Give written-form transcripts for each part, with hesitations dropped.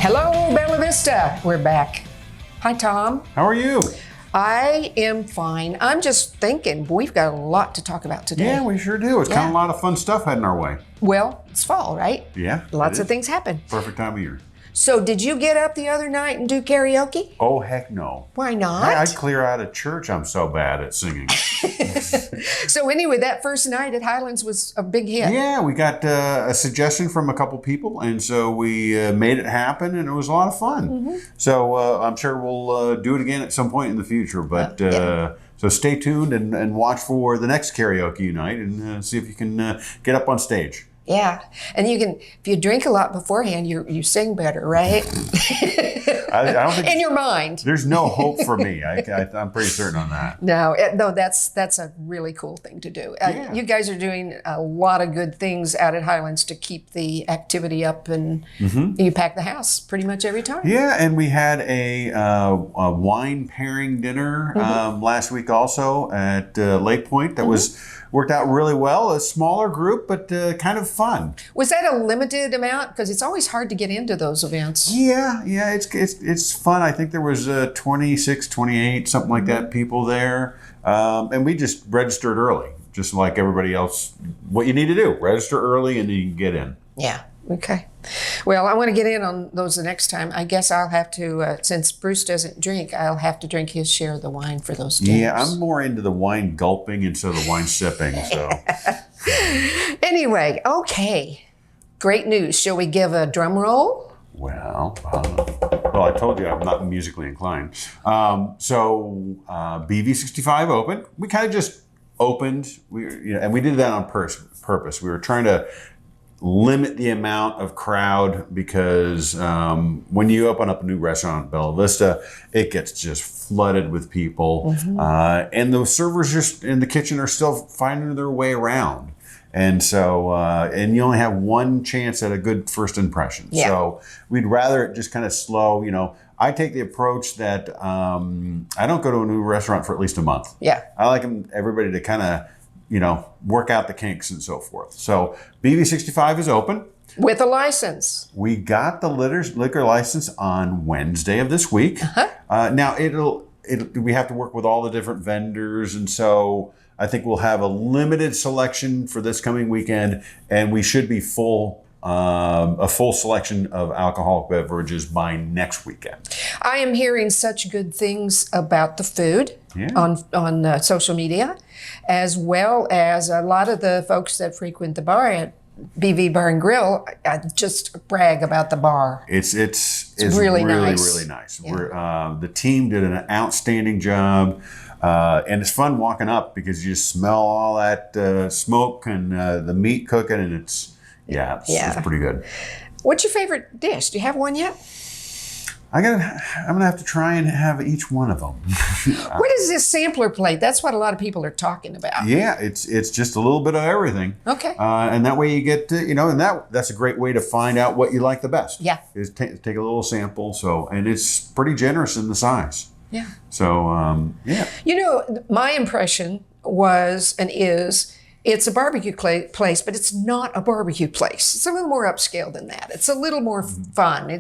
Hello, Bella Vista. We're back. Hi, Tom. How are you? I am fine. I'm just thinking we've got a lot to talk about today. Yeah, we sure do. It's kind of a lot of fun stuff heading our way. Well, it's fall, right? Yeah. Lots of things happen. Perfect time of year. So did you get up the other night and do karaoke? Oh, heck no. Why not? I'd clear out of church. I'm so bad at singing. So anyway, that first night at Highlands was a big hit. Yeah, we got a suggestion from a couple people, and so we made it happen, and it was a lot of fun. Mm-hmm. So I'm sure we'll do it again at some point in the future. But so stay tuned and watch for the next karaoke night and see if you can get up on stage. Yeah, and you can, if you drink a lot beforehand, you sing better, right? I don't think in your mind. There's no hope for me. I'm pretty certain on that. No, that's a really cool thing to do. Yeah. You guys are doing a lot of good things out at Highlands to keep the activity up, and you pack the house pretty much every time. Yeah, and we had a wine pairing dinner last week also at Lake Point that was worked out really well. A smaller group, but kind of fun. Was that a limited amount? Because it's always hard to get into those events. Yeah, it's fun. I think there was 26, 28, something like that, people there. And we just registered early, just like everybody else. What you need to do, register early and then you can get in. Yeah, okay. Well, I want to get in on those the next time. I guess I'll have to, since Bruce doesn't drink, I'll have to drink his share of the wine for those dinners. Yeah, I'm more into the wine gulping instead of the wine sipping, so. Anyway, okay. Great news. Shall we give a drum roll? Well, I told you I'm not musically inclined. So BV65 opened. We kind of just opened, and we did that on purpose. We were trying to limit the amount of crowd because when you open up a new restaurant at Bella Vista, it gets just flooded with people. And the servers just in the kitchen are still finding their way around. And so, and you only have one chance at a good first impression. Yeah. So we'd rather it just kind of slow, I take the approach that I don't go to a new restaurant for at least a month. Yeah. I like everybody to kind of, work out the kinks and so forth. So BV65 is open. With a license. We got the liquor license on Wednesday of this week. Now we have to work with all the different vendors, and so I think we'll have a limited selection for this coming weekend, and we should be a full selection of alcoholic beverages by next weekend. I am hearing such good things about the food on social media, as well as a lot of the folks that frequent the bar at BV Bar and Grill just brag about the bar. It's really nice. Really nice. Yeah. The team did an outstanding job. And it's fun walking up because you just smell all that smoke and the meat cooking, and it's pretty good. What's your favorite dish? Do you have one yet? I'm gonna have to try and have each one of them. What is this sampler plate? That's what a lot of people are talking about. Yeah, it's just a little bit of everything. Okay. And that way you get and that's a great way to find out what you like the best. Yeah. Is take a little sample. And it's pretty generous in the size. Yeah. So, my impression was and is it's a barbecue place, but it's not a barbecue place. It's a little more upscale than that. It's a little more fun.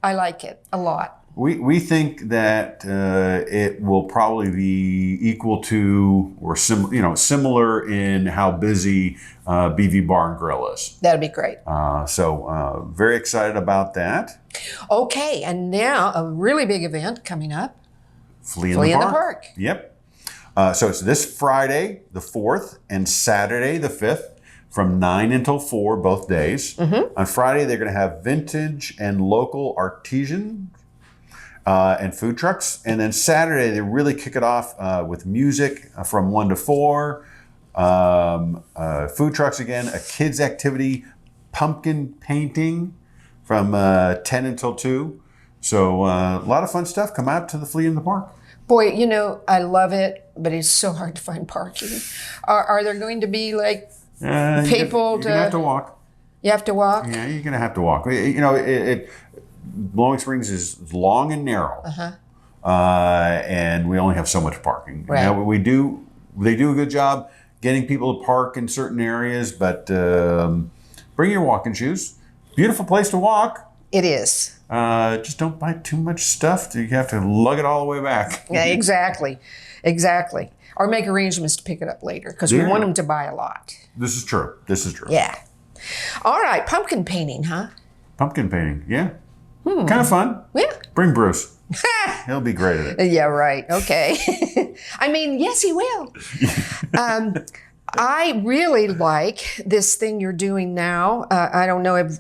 I like it a lot. We think that it will probably be equal to or similar in how busy BV Bar and Grill is. That'd be great. So very excited about that. Okay, and now a really big event coming up. Flea in the Park. Yep. So it's this Friday, the 4th, and Saturday, the 5th, from 9 until 4, both days. On Friday, they're going to have vintage and local artisan and food trucks. And then Saturday, they really kick it off with music from 1 to 4, food trucks again, a kids activity, pumpkin painting from 10 until 2. So a lot of fun stuff. Come out to the Flea in the Park. Boy, I love it, but it's so hard to find parking. Are there going to be people you're gonna have to walk. You have to walk? Yeah, you're gonna have to walk. Blowing Springs is long and narrow, and we only have so much parking. Right. Now, they do a good job getting people to park in certain areas, but bring your walking shoes. Beautiful place to walk. It is. Just don't buy too much stuff. You have to lug it all the way back. Yeah, exactly. Exactly. Or make arrangements to pick it up later because we want them to buy a lot. This is true. This is true. Yeah. All right. Pumpkin painting, huh? Pumpkin painting. Yeah. Kind of fun. Yeah. Bring Bruce. He'll be great at it. Yeah, right. Okay. I mean, yes, he will. I really like this thing you're doing now. I don't know if,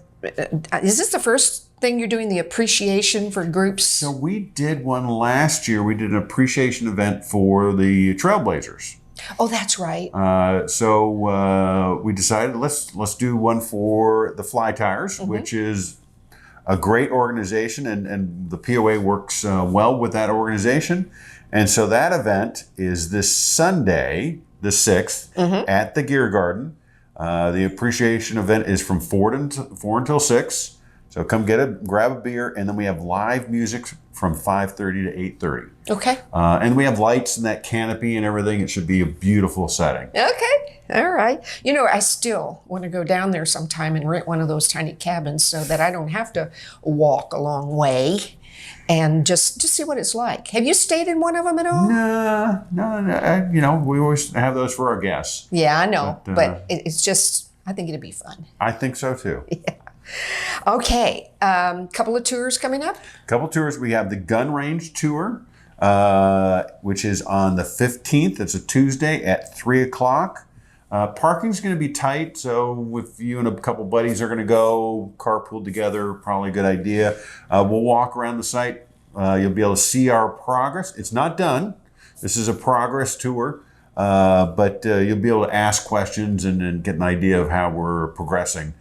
is this the first thing you're doing, the appreciation for groups? So we did one last year. We did an appreciation event for the Trailblazers. Oh, that's right. So we decided let's do one for the Fly Tires, which is a great organization, and the POA works well with that organization. And so that event is this Sunday, the 6th, at the Gear Garden. The appreciation event is from 4 until 6. So come grab a beer, and then we have live music from 5:30 to 8:30. Okay. And we have lights and that canopy and everything. It should be a beautiful setting. Okay. All right. You know, I still want to go down there sometime and rent one of those tiny cabins so that I don't have to walk a long way and just see what it's like. Have you stayed in one of them at all? No. You know, we always have those for our guests. Yeah, I know. But it's just, I think it'd be fun. I think so too. Yeah. Okay. Couple of tours coming up? Couple tours. We have the Gun Range Tour, which is on the 15th. It's a Tuesday at 3 o'clock. Parking's going to be tight, so if you and a couple buddies are going to go carpool together, probably a good idea. We'll walk around the site. You'll be able to see our progress. It's not done. This is a progress tour, but you'll be able to ask questions and get an idea of how we're progressing.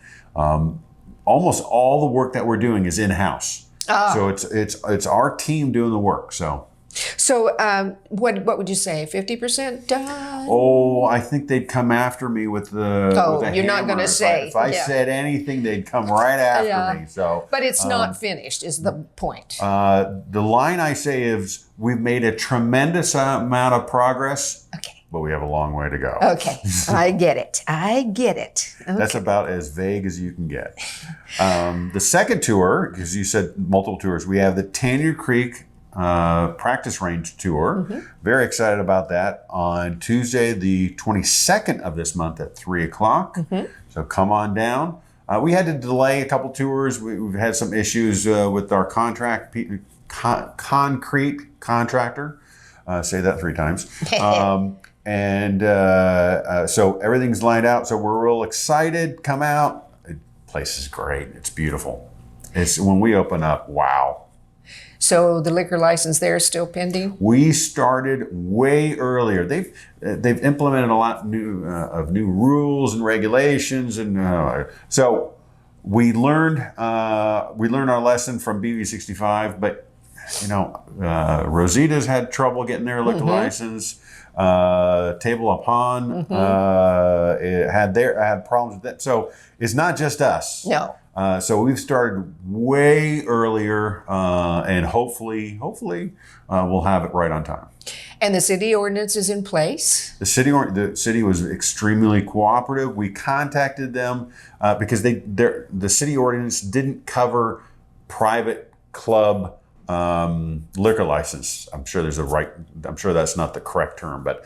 Almost all the work that we're doing is in-house. So it's our team doing the work. So what would you say? 50% done? Oh, I think they'd come after me with the. Oh, with the you're not hammer. going to say. If I said anything, they'd come right after me. So, but it's not finished. Is the point? The line I say is we've made a tremendous amount of progress. Okay. But we have a long way to go. Okay, I get it. Okay. That's about as vague as you can get. The second tour, because you said multiple tours, we have the Tanyard Creek practice range tour. Very excited about that on Tuesday, the 22nd of this month at 3 o'clock. So come on down. We had to delay a couple tours. We've had some issues with our concrete contractor. Say that 3 times. So everything's lined out. So we're real excited. Come out. The place is great. It's beautiful. It's when we open up, wow. So the liquor license there is still pending? We started way earlier. They've implemented a lot of new rules and regulations, and so we learned our lesson from BV65. But you know, Rosita's had trouble getting their liquor license. Table Upon had problems with that. So it's not just us. No. So we've started way earlier, and hopefully we'll have it right on time. And the city ordinance is in place? The city was extremely cooperative. We contacted them because the city ordinance didn't cover private club liquor license. I'm sure that's not the correct term, but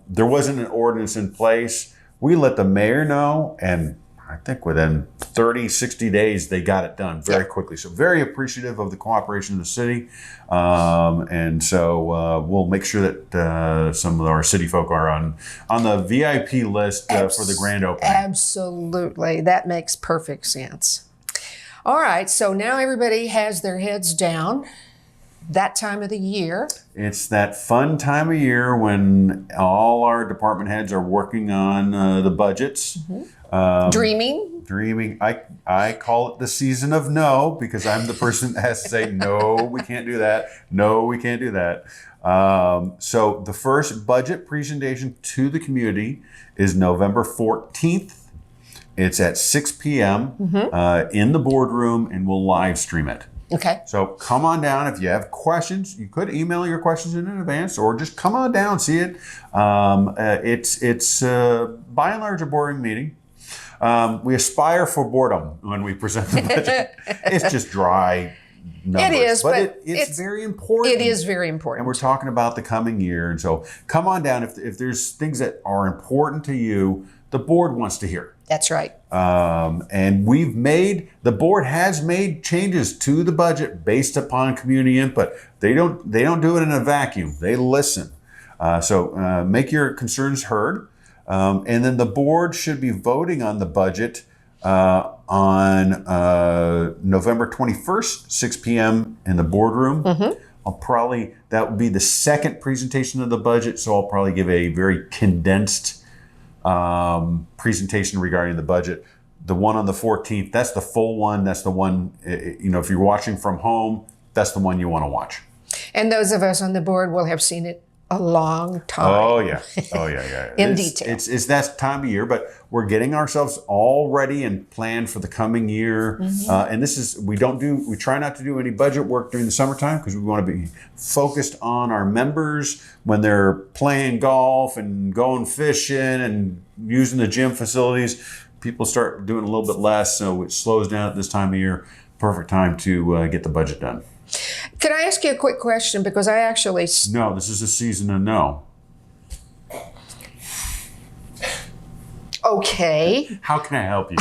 there wasn't an ordinance in place. We let the mayor know, and I think within 30, 60 days, they got it done very quickly. So very appreciative of the cooperation of the city. And so we'll make sure that some of our city folk are on the VIP list for the grand opening. Absolutely. That makes perfect sense. All right. So now everybody has their heads down. That time of the year. It's that fun time of year when all our department heads are working on the budgets. Dreaming. I call it the season of no, because I'm the person that has to say, no, we can't do that. No, we can't do that. So the first budget presentation to the community is November 14th. It's at 6 p.m. In the boardroom, and we'll live stream it. Okay. So come on down. If you have questions, you could email your questions in advance, or just come on down, see it. It's by and large a boring meeting. We aspire for boredom when we present the budget. It's just dry numbers. It is, but it's very important. It is very important. And we're talking about the coming year. And so come on down. If there's things that are important to you, the board wants to hear. That's right. And the board has made changes to the budget based upon community input. They don't do it in a vacuum. They listen. So make your concerns heard. And then the board should be voting on the budget on November 21st, 6 p.m. in the boardroom. That would be the second presentation of the budget. So I'll probably give a very condensed presentation regarding the budget. The one on the 14th, that's the full one. That's the one, if you're watching from home, that's the one you want to watch. And those of us on the board will have seen it a long time. Oh yeah. In detail. It's that time of year, but we're getting ourselves all ready and planned for the coming year. And we try not to do any budget work during the summertime because we want to be focused on our members when they're playing golf and going fishing and using the gym facilities. People start doing a little bit less, so it slows down at this time of year. Perfect time to get the budget done. Can I ask you a quick question? Because I actually... No, this is a season of no. Okay. How can I help you?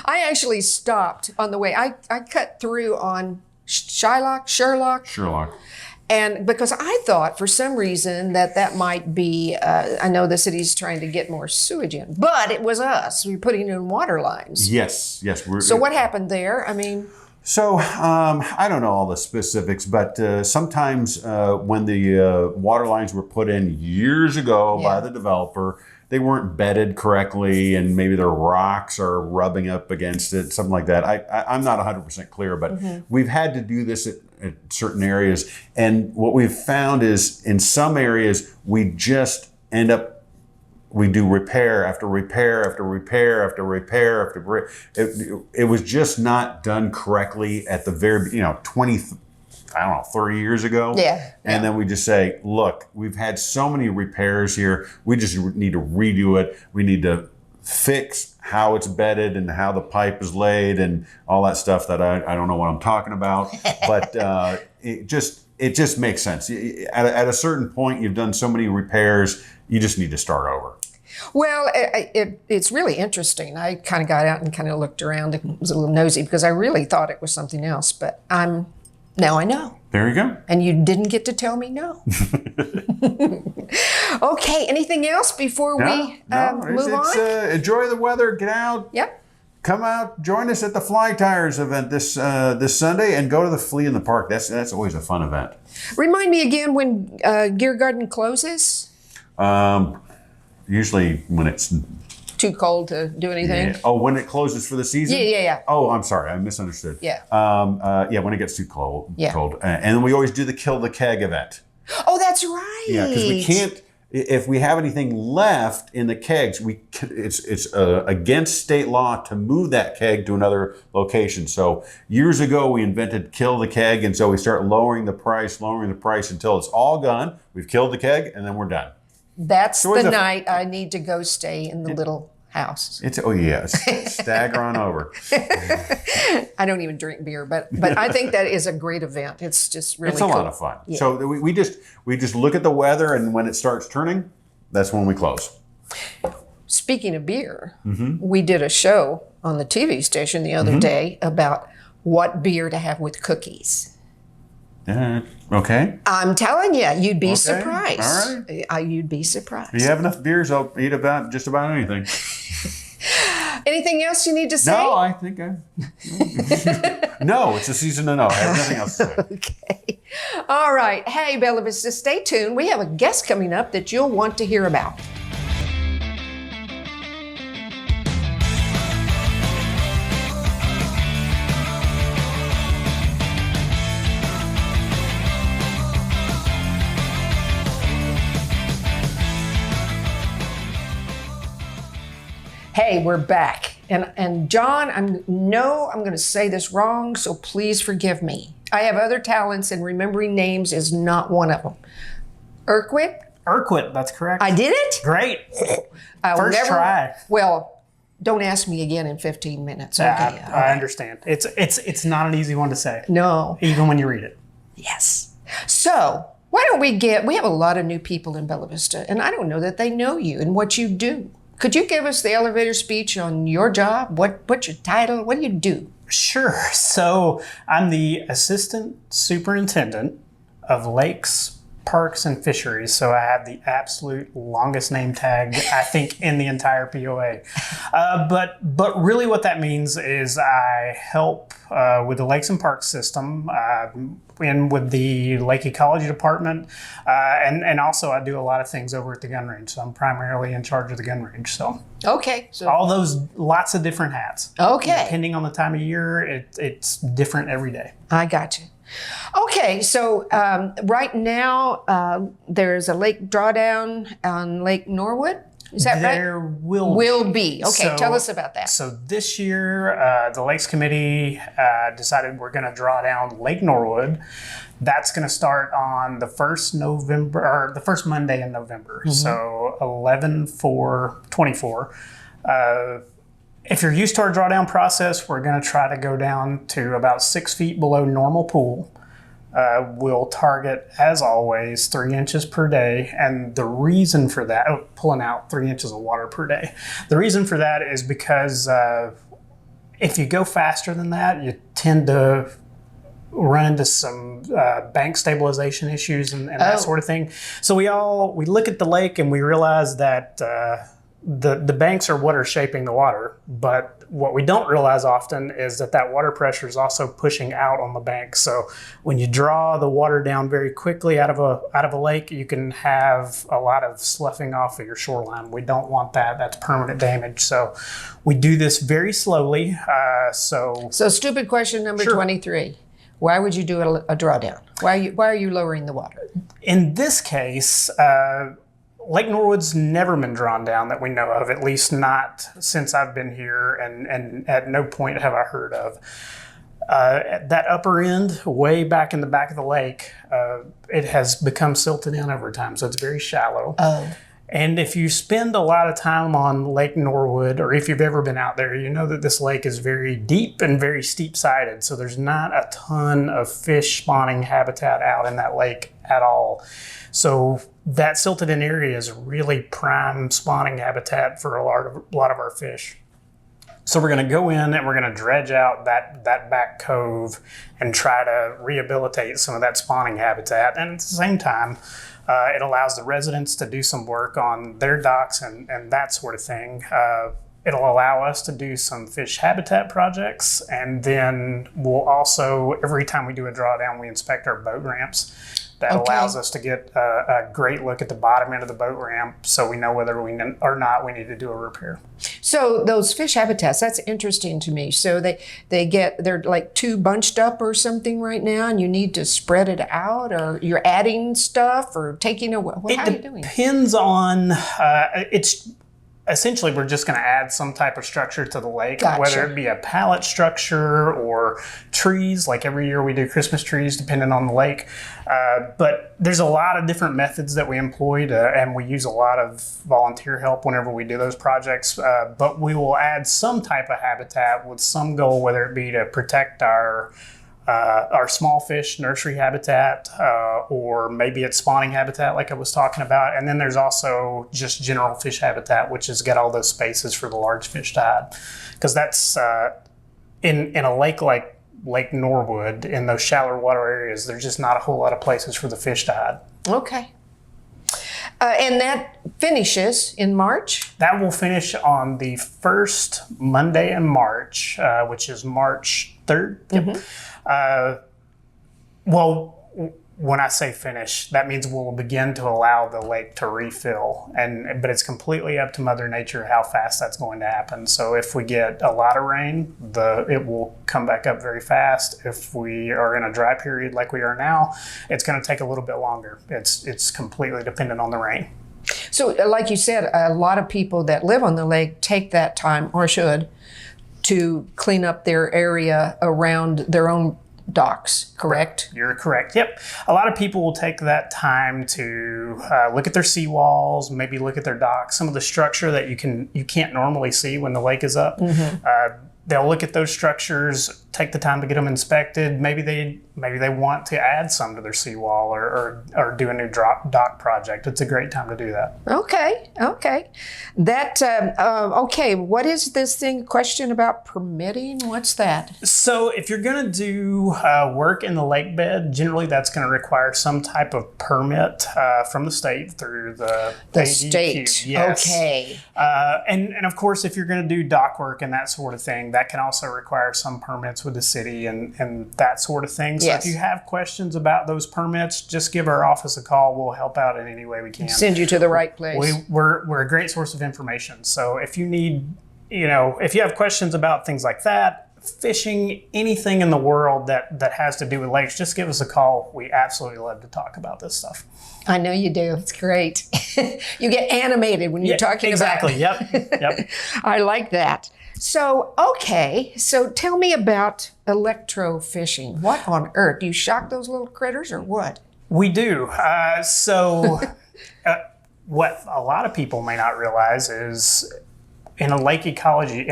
I actually stopped on the way. I cut through on Sherlock. And because I thought for some reason that might be, I know the city's trying to get more sewage in, but it was us. We were putting in water lines. Yes. So what happened there? I mean... So I don't know all the specifics, but sometimes when the water lines were put in years ago by the developer, they weren't bedded correctly, and maybe the rocks are rubbing up against it, something like that. I'm not 100% clear, but we've had to do this at certain areas. And what we've found is in some areas, we just end up we do repair after repair after repair after repair after repair. It was just not done correctly at the very, 30 years ago. Yeah. And then we just say, look, we've had so many repairs here. We just need to redo it. We need to fix how it's bedded and how the pipe is laid and all that stuff that I don't know what I'm talking about. But it just makes sense. At a certain point, you've done so many repairs, you just need to start over. Well, it's really interesting. I kind of got out and kind of looked around and was a little nosy because I really thought it was something else, but now I know. There you go. And you didn't get to tell me no. Okay, anything else before we move on? Enjoy the weather, get out. Yep. Come out, join us at the Fly Tires event this Sunday, and go to the Flea in the Park. That's always a fun event. Remind me again when Gear Garden closes? Usually when it's too cold to do anything. Yeah. Oh, when it closes for the season? Yeah. Oh, I'm sorry, I misunderstood. Yeah. When it gets too cold. Yeah. And we always do the Kill the Keg event. Oh, that's right. Yeah, because we can't. If we have anything left in the kegs, it's against state law to move that keg to another location. So years ago, we invented Kill the Keg, and so we start lowering the price until it's all gone. We've killed the keg, and then we're done. That's the night I need to go stay in the little house. Stagger on over. I don't even drink beer, but I think that is a great event. It's just really cool. It's a lot of fun. Yeah. So we just look at the weather, and when it starts turning, that's when we close. Speaking of beer, we did a show on the TV station the other day about what beer to have with cookies. Okay. I'm telling you, you'd be surprised. All right. You'd be surprised. If you have enough beers, I'll eat about just about anything. Anything else you need to say? No, I think No, it's a season of no. I have nothing else to say. Okay. All right. Hey, Bella Vista, stay tuned. We have a guest coming up that you'll want to hear about. Hey, we're back. And John, I'm going to say this wrong, so please forgive me. I have other talents, and remembering names is not one of them. Urquhart? Urquhart, that's correct. I did it? Great. First try. Well, don't ask me again in 15 minutes. Yeah, Okay. I understand. It's not an easy one to say. No. Even when you read it. Yes. So why don't we have a lot of new people in Bella Vista, and I don't know that they know you and what you do. Could you give us the elevator speech on your job? What's your title? What do you do? Sure. So I'm the Assistant Superintendent of Lakes, Parks, and Fisheries. So I have the absolute longest name tag, I think, in the entire POA. But really what that means is I help with the Lakes and Parks system, and with the Lake Ecology Department, and also I do a lot of things over at the gun range. So I'm primarily in charge of the gun range. So Okay. So all those, lots of different hats. Okay. Depending on the time of year, it's different every day. I got you. Okay, so right now there's a lake drawdown on Lake Norwood. Is that right? There will be. Okay, tell us about that. So this year, the Lakes Committee decided we're going to draw down Lake Norwood. That's going to start on the first Monday in November. Mm-hmm. So 11/4/24. If you're used to our drawdown process, we're going to try to go down to about 6 feet below normal pool. We'll target, as always, 3 inches per day. And the reason for that, pulling out 3 inches of water per day. The reason for that is because if you go faster than that, you tend to run into some bank stabilization issues and that sort of thing. So we look at the lake and we realize that the banks are what are shaping the water, but what we don't realize often is that water pressure is also pushing out on the bank. So when you draw the water down very quickly out of a lake, you can have a lot of sloughing off of your shoreline. We don't want that. That's permanent damage. So we do this very slowly. So stupid question number 23. Why would you do a drawdown? Why are you lowering the water? In this case, Lake Norwood's never been drawn down that we know of, at least not since I've been here, and at no point have I heard of. At that upper end, way back in the back of the lake, it has become silted in over time, so it's very shallow. Oh. And if you spend a lot of time on Lake Norwood, or if you've ever been out there, you know that this lake is very deep and very steep-sided, so there's not a ton of fish spawning habitat out in that lake at all. So that silted in area is really prime spawning habitat for a lot of our fish. So we're going to go in and we're going to dredge out that back cove and try to rehabilitate some of that spawning habitat. And at the same time, it allows the residents to do some work on their docks and that sort of thing. It'll allow us to do some fish habitat projects. And then we'll also, every time we do a drawdown, we inspect our boat ramps. That allows us to get a great look at the bottom end of the boat ramp so we know whether we need to do a repair. So those fish habitats, that's interesting to me. So they're like too bunched up or something right now, and you need to spread it out, or you're adding stuff or taking away. How are you doing? It depends on, it's essentially we're just going to add some type of structure to the lake, whether it be a pallet structure or trees. Like every year we do Christmas trees depending on the lake. But there's a lot of different methods that we employ and we use a lot of volunteer help whenever we do those projects. But we will add some type of habitat with some goal, whether it be to protect our small fish nursery habitat, or maybe it's spawning habitat like I was talking about. And then there's also just general fish habitat, which has got all those spaces for the large fish to hide. Because that's, in a lake like Lake Norwood, in those shallower water areas, there's just not a whole lot of places for the fish to hide. Okay. And that finishes in March? That will finish on the first Monday in March, which is March 3rd. Mm-hmm. Well, when I say finish, that means we'll begin to allow the lake to refill, but it's completely up to Mother Nature how fast that's going to happen. So if we get a lot of rain, it will come back up very fast. If we are in a dry period like we are now, it's going to take a little bit longer. It's completely dependent on the rain. So like you said, a lot of people that live on the lake take that time, or should, to clean up their area around their own docks, correct? You're correct. Yep. A lot of people will take that time to look at their seawalls, maybe look at their docks, some of the structure that you can't normally see when the lake is up. They'll look at those structures, take the time to get them inspected. Maybe they want to add some to their seawall or do a new dock project. It's a great time to do that. Okay. That okay. What is this question about permitting? What's that? So if you're going to do work in the lake bed, generally that's going to require some type of permit from the state through the state. Yes. Okay. And of course, if you're going to do dock work and that sort of thing, that can also require some permits with the city and that sort of thing. So Yes. if you have questions about those permits, just give our office a call. We'll help out in any way we can. Send you to the right place. We're a great source of information. So if you need, if you have questions about things like that, fishing, anything in the world that has to do with lakes, just give us a call. We absolutely love to talk about this stuff. I know you do. It's great. You get animated when you're talking exactly. about Exactly. Yep. I like that. So, okay. So tell me about electrofishing. What on earth? Do you shock those little critters or what? We do. What a lot of people may not realize is in our lake ecology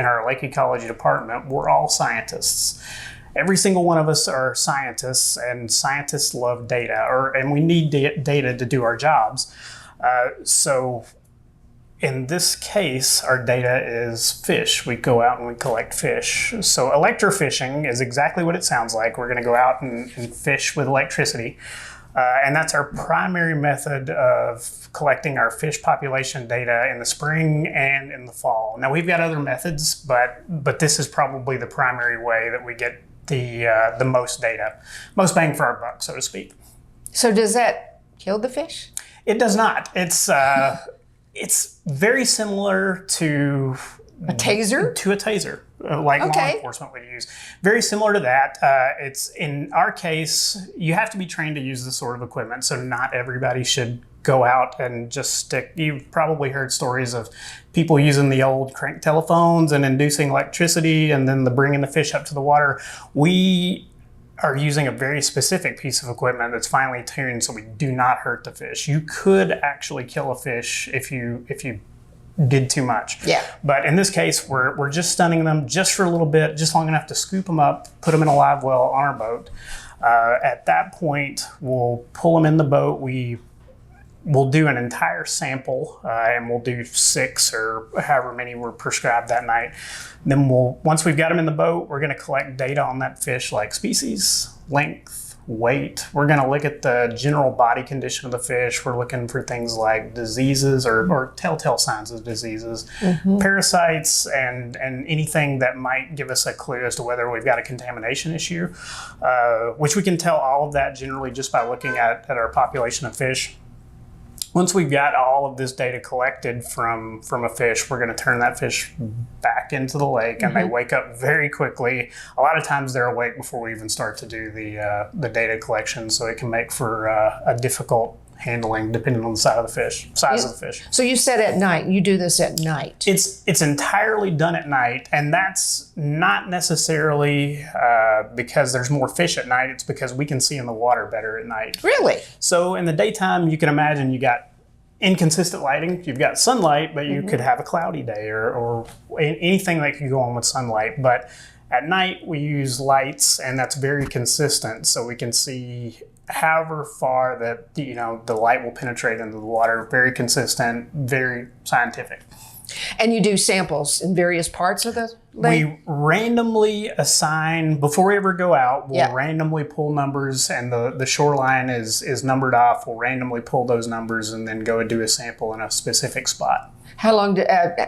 department, we're all scientists. Every single one of us are scientists, and scientists love data, and we need data to do our jobs. So in this case, our data is fish. We go out and we collect fish. So electrofishing is exactly what it sounds like. We're going to go out and fish with electricity. And that's our primary method of collecting our fish population data in the spring and in the fall. Now we've got other methods, but this is probably the primary way that we get the most data, most bang for our buck, so to speak. So does that kill the fish? It does not. It's very similar to a taser. To a taser, like law enforcement would use. Very similar to that. It's in our case, you have to be trained to use this sort of equipment. So not everybody should go out and just stick. You've probably heard stories of people using the old crank telephones and inducing electricity, and then bringing the fish up to the water. We are using a very specific piece of equipment that's finely tuned so we do not hurt the fish. You could actually kill a fish if you did too much. Yeah. But in this case, we're just stunning them just for a little bit, just long enough to scoop them up, put them in a live well on our boat. At that point, we'll pull them in the boat. We'll do an entire sample, and we'll do 6 or however many were prescribed that night. Then once we've got them in the boat, we're going to collect data on that fish, like species, length, weight. We're going to look at the general body condition of the fish. We're looking for things like diseases or telltale signs of diseases, parasites, and anything that might give us a clue as to whether we've got a contamination issue, which we can tell all of that generally just by looking at our population of fish. Once we've got all of this data collected from a fish, we're going to turn that fish back into the lake, and they wake up very quickly. A lot of times they're awake before we even start to do the data collection, so it can make for a difficult handling depending on the size of the fish. So you said at night. You do this at night. It's entirely done at night, and that's not necessarily because there's more fish at night. It's because we can see in the water better at night. Really? So in the daytime, you can imagine you got inconsistent lighting. You've got sunlight, but you could have a cloudy day or anything that could go on with sunlight. But at night, we use lights, and that's very consistent, so we can see however far that the light will penetrate into the water. Very consistent, very scientific. And you do samples in various parts of the lake? We randomly assign, before we ever go out, we'll randomly pull numbers, and the shoreline is numbered off. We'll randomly pull those numbers and then go and do a sample in a specific spot. How long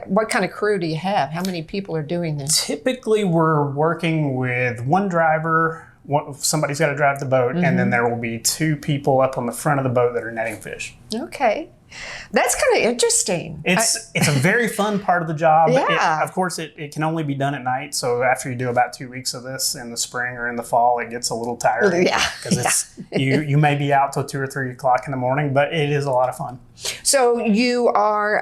what kind of crew do you have? How many people are doing this? Typically, we're working with one driver. Somebody's got to drive the boat, and then there will be 2 people up on the front of the boat that are netting fish. Okay. That's kind of interesting. It's a very fun part of the job. Yeah. Of course, it can only be done at night. So after you do about 2 weeks of this in the spring or in the fall, it gets a little tiring. Yeah. Because you may be out till 2 or 3 o'clock in the morning, but it is a lot of fun. So you are,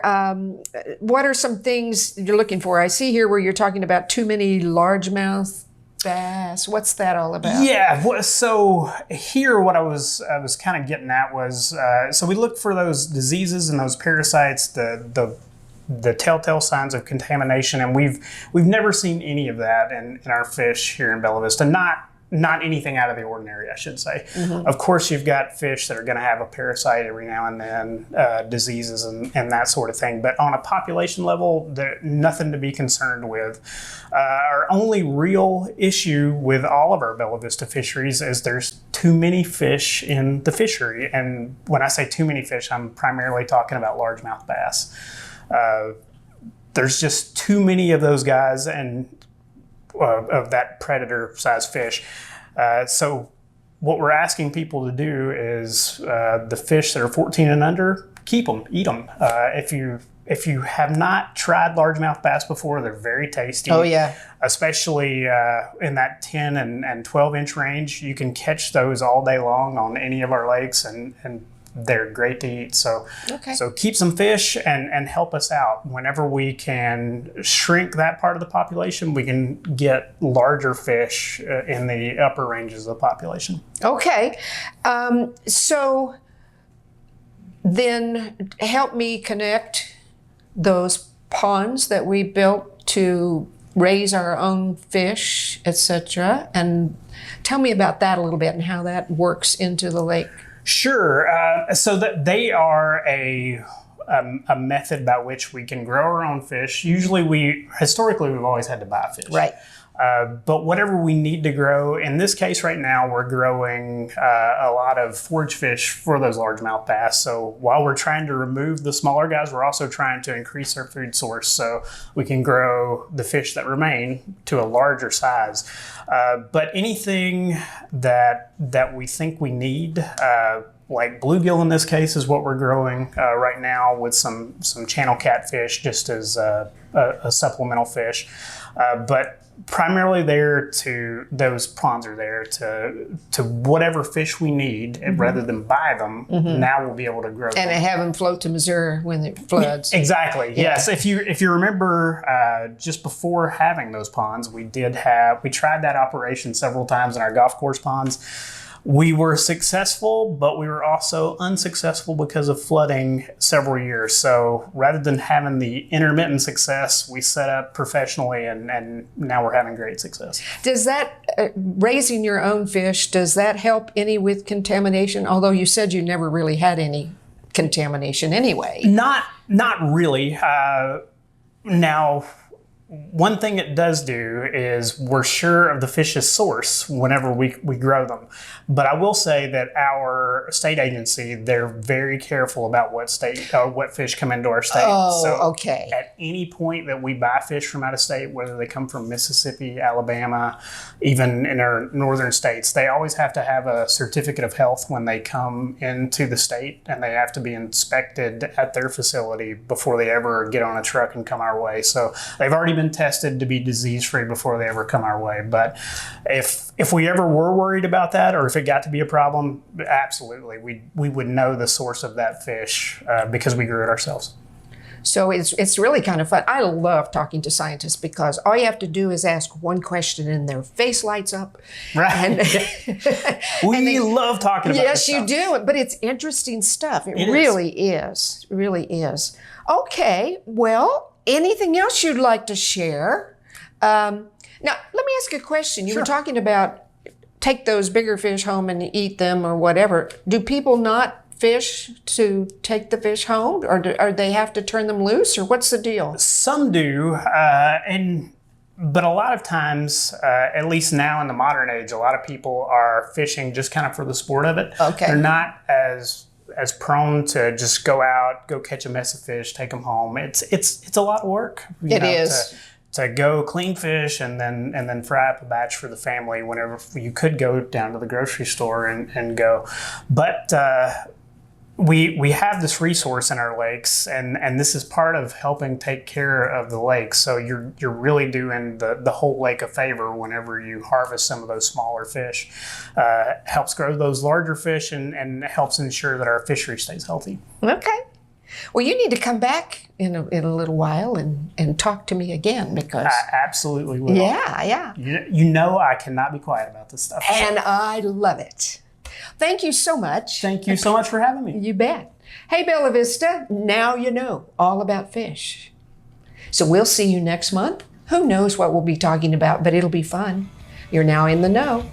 what are some things you're looking for? I see here where you're talking about too many largemouth bass. What's that all about? Yeah, so here what I was kind of getting at was, so we look for those diseases and those parasites, the telltale signs of contamination, and we've never seen any of that in our fish here in Bella Vista. Not anything out of the ordinary, I should say. Mm-hmm. Of course, you've got fish that are going to have a parasite every now and then, diseases and that sort of thing. But on a population level, there's nothing to be concerned with. Our only real issue with all of our Bella Vista fisheries is there's too many fish in the fishery. And when I say too many fish, I'm primarily talking about largemouth bass. There's just too many of those guys and of that predator size fish. So what we're asking people to do is the fish that are 14 and under, keep them, eat them. If you have not tried largemouth bass before, they're very tasty. Oh yeah. Especially in that 10 and 12 inch range. You can catch those all day long on any of our lakes, and they're great to eat. So, so keep some fish and help us out. Whenever we can shrink that part of the population, we can get larger fish in the upper ranges of the population. Okay. So then help me connect those ponds that we built to raise our own fish, etc. And tell me about that a little bit and how that works into the lake. Sure. So that they are a method by which we can grow our own fish. Usually historically we've always had to buy fish. Right. But whatever we need to grow, in this case right now, we're growing a lot of forage fish for those largemouth bass. So while we're trying to remove the smaller guys, we're also trying to increase our food source so we can grow the fish that remain to a larger size. But anything that we think we need, like bluegill in this case is what we're growing right now with some channel catfish just as a supplemental fish. But primarily those ponds are there to whatever fish we need, and rather than buy them, now we'll be able to grow them. And have them float to Missouri when it floods. Exactly, yeah. Yes. If you remember, just before having those ponds, we tried that operation several times in our golf course ponds. We were successful, but we were also unsuccessful because of flooding several years. So rather than having the intermittent success, we set up professionally, and now we're having great success. Does that, raising your own fish, does that help any with contamination? Although you said you never really had any contamination anyway. Not really. Now, one thing it does do is we're sure of the fish's source whenever we grow them. But I will say that our state agency, they're very careful about what fish come into our state. Oh, so okay. At any point that we buy fish from out of state, whether they come from Mississippi, Alabama, even in our northern states, they always have to have a certificate of health when they come into the state, and they have to be inspected at their facility before they ever get on a truck and come our way. So they've already been tested to be disease-free before they ever come our way. But if we ever were worried about that, or if it got to be a problem, absolutely, we would know the source of that fish because we grew it ourselves. So it's really kind of fun. I love talking to scientists because all you have to do is ask one question and their face lights up. Right. And, we love talking about yes, this you stuff. do. But it's interesting stuff. It really is. It really is. Okay. Well, anything else you'd like to share? Now, let me ask you a question. You were talking about take those bigger fish home and eat them or whatever. Do people not fish to take the fish home, or do they have to turn them loose, or what's the deal? Some do, but a lot of times, at least now in the modern age, a lot of people are fishing just kind of for the sport of it. Okay. They're not as prone to just go out, go catch a mess of fish, take them home. It's a lot of work. It is. To go clean fish and then fry up a batch for the family whenever you could go down to the grocery store and go. But we have this resource in our lakes, and this is part of helping take care of the lake. So you're really doing the whole lake a favor whenever you harvest some of those smaller fish. Helps grow those larger fish and helps ensure that our fishery stays healthy. Okay. Well, you need to come back in a little while and talk to me again because I absolutely will. yeah. You know I cannot be quiet about this stuff. And I love it. Thank you so much. Thank you so much for having me. You bet. Hey, Bella Vista, now you know all about fish. So we'll see you next month. Who knows what we'll be talking about, but it'll be fun. You're now in the know.